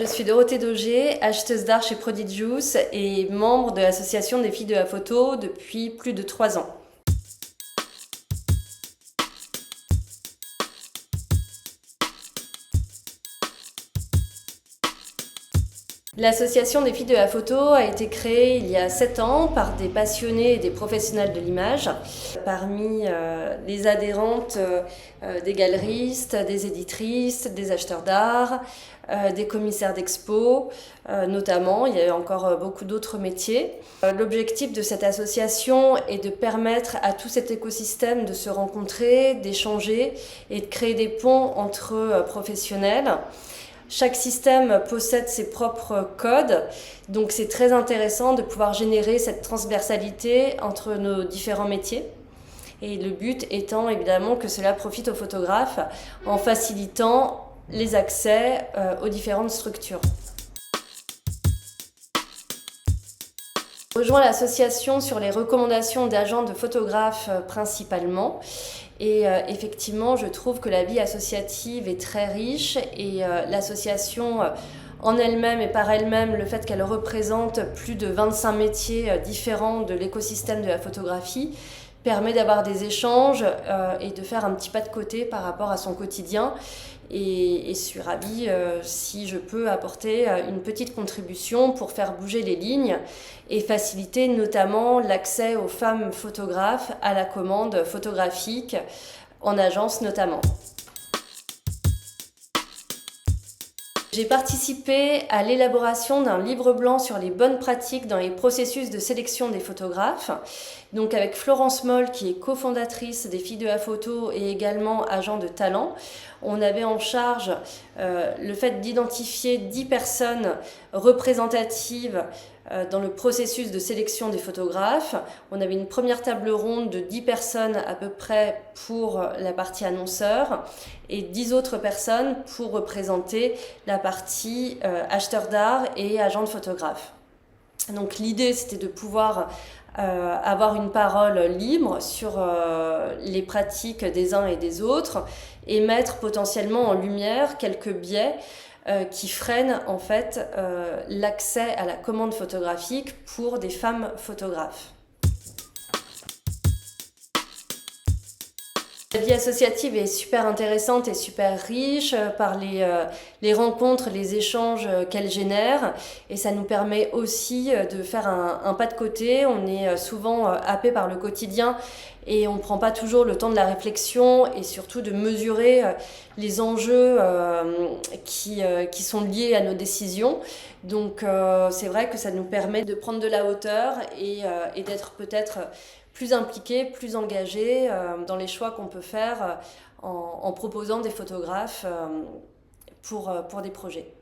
Je suis Dorothée Dauger, acheteuse d'art chez Prodigious et membre de l'association des filles de la photo depuis plus de 3 ans. L'association des filles de la photo a été créée il y a 7 ans par des passionnés et des professionnels de l'image. Parmi les adhérentes, des galeristes, des éditrices, des acheteurs d'art, des commissaires d'expo, notamment. Il y a encore beaucoup d'autres métiers. L'objectif de cette association est de permettre à tout cet écosystème de se rencontrer, d'échanger et de créer des ponts entre professionnels. Chaque système possède ses propres codes, donc c'est très intéressant de pouvoir générer cette transversalité entre nos différents métiers. Et le but étant évidemment que cela profite aux photographes en facilitant les accès aux différentes structures. Je rejoins l'association sur les recommandations d'agents de photographes principalement. Et effectivement, je trouve que la vie associative est très riche et l'association en elle-même et par elle-même, le fait qu'elle représente plus de 25 métiers différents de l'écosystème de la photographie, permet d'avoir des échanges et de faire un petit pas de côté par rapport à son quotidien. Et je suis ravie si je peux apporter une petite contribution pour faire bouger les lignes et faciliter notamment l'accès aux femmes photographes à la commande photographique, en agence notamment. J'ai participé à l'élaboration d'un livre blanc sur les bonnes pratiques dans les processus de sélection des photographes. Donc avec Florence Moll, qui est cofondatrice des Filles de la Photo et également agent de talent, on avait en charge le fait d'identifier 10 personnes représentatives dans le processus de sélection des photographes. On avait une première table ronde de 10 personnes à peu près pour la partie annonceur et 10 autres personnes pour représenter la partie acheteur d'art et agent de photographe. Donc l'idée, c'était de pouvoir avoir une parole libre sur les pratiques des uns et des autres et mettre potentiellement en lumière quelques biais qui freinent en fait l'accès à la commande photographique pour des femmes photographes. La vie associative est super intéressante et super riche par les rencontres, les échanges qu'elle génère et ça nous permet aussi de faire un pas de côté. On est souvent happé par le quotidien et on ne prend pas toujours le temps de la réflexion et surtout de mesurer les enjeux qui sont liés à nos décisions. Donc c'est vrai que ça nous permet de prendre de la hauteur et d'être peut-être plus impliqués, plus engagés dans les choix qu'on peut faire en proposant des photographes pour des projets.